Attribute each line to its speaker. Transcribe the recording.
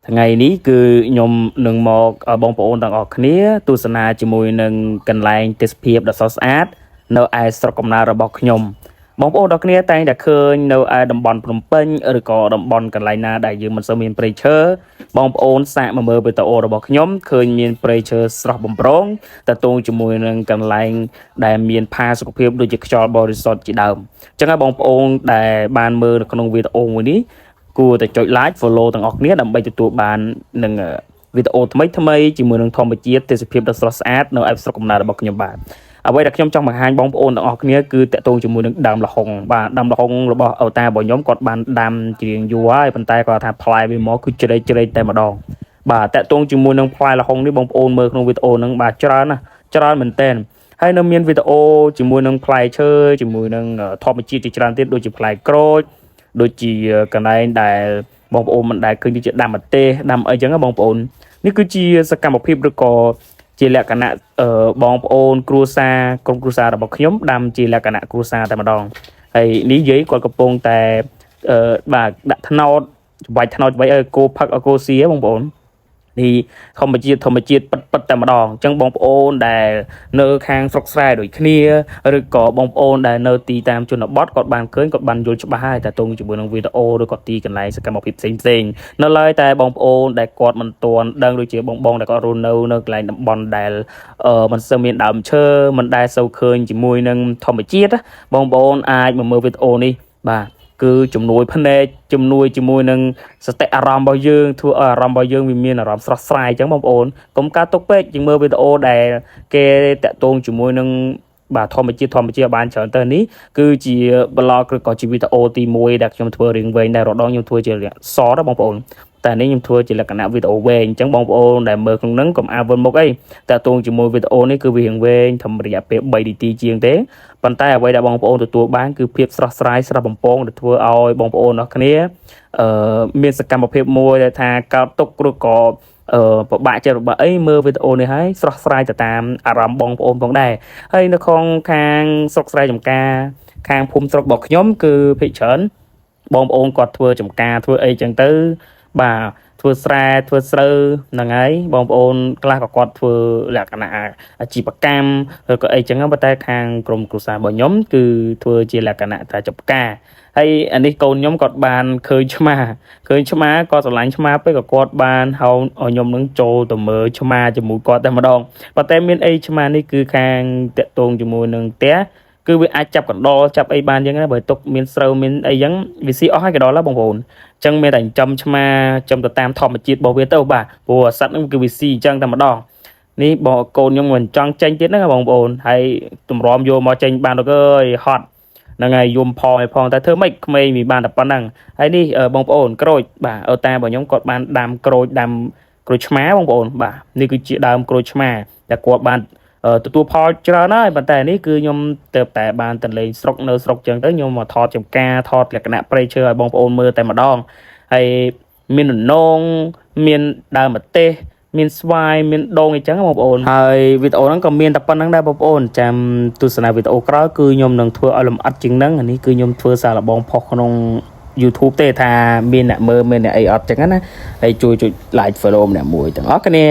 Speaker 1: ថ្ងៃនេះគឺខ្ញុំនឹងមកបងប្អូនទាំងអស់គ្នាទស្សនាជាមួយនឹងកន្លែងទេសភាពដ៏ស្រស់ស្អាតនៅឯស្រុកកំណើតរបស់ខ្ញុំបងប្អូនទាំងគ្នាតែងតែឃើញនៅឯតំបន់ភ្នំពេញឬក៏តំបន់កន្លែងណាដែលយើងមិនសូវមានព្រៃឈើបងប្អូនសាកមកមើលវីដេអូរបស់ខ្ញុំឃើញមានព្រៃឈើស្រស់បំព្រងតទៅជាមួយនឹងកន្លែងដែលមានផាសុកភាពដូចជាខ្យល់បរិសុទ្ធជាដើមអញ្ចឹងហើយបងប្អូនដែលបានមើលនៅក្នុងវីដេអូមួយនេះគួរតែចុច like follow ទាំងអស់គ្នាដើម្បីទទួលបាននឹងវីដេអូថ្មីជាមួយនឹងធម្មជាតិទេសភាពដ៏ស្រស់ស្អាតនៅឯស្រុកកំណើតរបស់ខ្ញុំបាទអ្វីដែលខ្ញុំចង់បង្ហាញបងប្អូនទាំងអស់គ្នាគឺតកតងជាមួយនឹងដើមល្ហុងបាទដើមល្ហុងរបស់អូតារបស់ខ្ញុំគាត់បានដាំជារៀងយូរហើយប៉ុន្តែគាត់ថាផ្លែវាមកគឺជ្រេកតែម្ដងបាទតកតងជាមួយនឹងផ្លែល្ហុងនេះបងប្អូនមើលក្នុងវីដេអូហ្នឹងបាទច្រើនមែនតើហើយនៅមានវីដេអូជាមួយនឹងផ្លែឈើជាមួយនឹងធម្មជាតិជាច្រើនទៀតដូចជាផ្លែក្រូចដូចជាកន្លែងដែលបងប្អូនមិនដែលឃើញជាដាំម្ទេសដាំអីចឹងបងប្អូននេះគឺជាសកម្មភាពឬក៏ជាលក្ខណៈបងប្អូនគ្រួសារក្រុមគ្រួសាររបស់ខ្ញុំដាំជាលក្ខណៈគ្រួសារតែម្ដងហើយនេះយាយគាត់កំពុងតែបាទដាក់ថ្នោតច្បាយថ្នោតច្បាយឲ្យគោផឹកឲ្យគោស៊ីបងប្អូននេះធម្មជាតិពិតតែម្ដងអញ្ចឹងបងប្អូនដែលនៅខាងស្រុកស្រែដូចគ្នាឬក៏បងប្អូនដែលនៅទីតាមជនបទគាត់បានឃើញគាត់បានយល់ច្បាស់ហើយតែតងជាមួយនឹងវីដេអូឬក៏ទីកន្លែងសកម្មភាពផ្សេងនៅឡើយតែបងប្អូនដែលគាត់មិនទាន់ដឹងដូចជាបងដែលគាត់រស់នៅកន្លែងតំបន់ដែលមិនសូវមានដើមឈើមិនដែលសូវឃើញជាមួយនឹងធម្មជាតិបងប្អូនអាចមកមើលវីដេអូនេះបាទគឺជំនួយភ្នែកជំនួយជាមួយនឹងសតិអារម្មណ៍របស់យើងធ្វើឲ្យអារម្មណ៍របស់យើងវាមានអារម្មណ៍ស្រស់ស្រាយអញ្ចឹងបងប្អូនកុំការទុកពេកជាងមើលវីដេអូដែលគេតាក់ទងជាមួយនឹងបាទធម្មជាតិបានច្រើនទៅនេះគឺជា blog ឬក៏ជាវីដេអូទី1ដែលខ្ញុំធ្វើរៀងវែងដែររដងខ្ញុំធ្វើជាសតបងប្អូនតែនេះខ្ញុំធ្វើជាលក្ខណៈវីដេអូវែងអញ្ចឹងបងប្អូនដែលមើលក្នុងហ្នឹងកុំអាវវិលមុខអីតាក់ទងជាមួយវីដេអូនេះគឺវារៀងវែងធម្មរយៈពេល3នាទីជាងទេប៉ុន្តែអ្វីដែលបងប្អូនទទួលបានគឺភាពស្រស់ស្រាយស្រស់បំពងដែលធ្វើឲ្យបងប្អូនអស់គ្នាមានសកម្មភាពមួយដែលថាកើតទុកឬក៏ពិបាកចិត្តរបស់អីមើលវីដេអូនេះហើយស្រស់ស្រាយទៅតាមអារម្មណ៍បងប្អូនផងដែរហើយនៅខាងស្រុកស្រែចំការខាងភូមិស្រុករបស់ខ្ញុំគឺភាគច្រើនបងប្អូនគាត់ធ្វើចំការធ្វើអីចឹងទៅបាទធ្វើស្រែធ្វើស្រូវហ្នឹងហើយបងប្អូនខ្លះក៏គាត់ធ្វើលក្ខណៈអាជីវកម្មឬក៏អីចឹងប៉ុន្តែខាងក្រុមគ្រួសាររបស់ខ្ញុំគឺធ្វើជាលក្ខណៈថាចប់ការហើយអានេះកូនខ្ញុំគាត់បានឃើញឆ្មាគាត់ស្រឡាញ់ឆ្មាពេកក៏គាត់បានហៅឲ្យខ្ញុំនឹងចូលទៅមើលឆ្មាជាមួយគាត់តែម្ដងប៉ុន្តែមានអីឆ្មានេះគឺខាងតាក់ទងជាមួយនឹងផ្ទះគឺវាអាចចាប់កណ្ដុរចាប់អីបានអញ្ចឹងណាបើទុកមានស្រូវមានអីអញ្ចឹងវាស៊ីអស់ហើយកណ្ដុរហើយបងប្អូនអញ្ចឹងមានតែចិញ្ចឹមឆ្មាចំទៅតាមធម្មជាតិរបស់វាទៅបាទព្រោះសត្វហ្នឹងគឺវាស៊ីអញ្ចឹងតែម្ដងនេះបងកូនខ្ញុំមិនចង់ចេញទៀតហ្នឹងបងប្អូនហើយទម្រាំយកមកចេញបានទៅអើយហត់ហ្នឹងហើយយំផងតែធ្វើម៉េចក្មេងវាបានតែប៉ុណ្ណឹងហើយនេះបងប្អូនក្រូចបាទអូតារបស់ខ្ញុំគាត់បានដាំក្រូចឆ្មាបងប្អូនបាទនេះគឺជាដើមក្រូចឆ្មាតែគាត់បានទទួលផលច្រើនហើយប៉ុន្តែនេះគឺខ្ញុំទៅតែបានទៅលេងស្រុកនៅស្រុកចឹងទៅខ្ញុំមកថតចំការថតលក្ខណៈព្រៃឈើឲ្យបងប្អូនមើលតែម្ដងហើយមាននងមានដើមម្ទេសមានស្វាយមានដូងអីចឹងបងប្អូនហើយវីដេអូហ្នឹងក៏មានតែប៉ុណ្្នឹងដែរបងប្អូនចាំទស្សនាវីដេអូក្រោយគឺខ្ញុំនឹងធ្វើឲ្យលម្អិតជាងហ្នឹងអានេះគឺខ្ញុំធ្វើសារលបងផុសក្នុង YouTube ទេថាមានអ្នកមើលមានអ្នកអីអត់ចឹងណាហើយជួយចុច like follow ម្នាក់មួយទាំងអស់គ្នា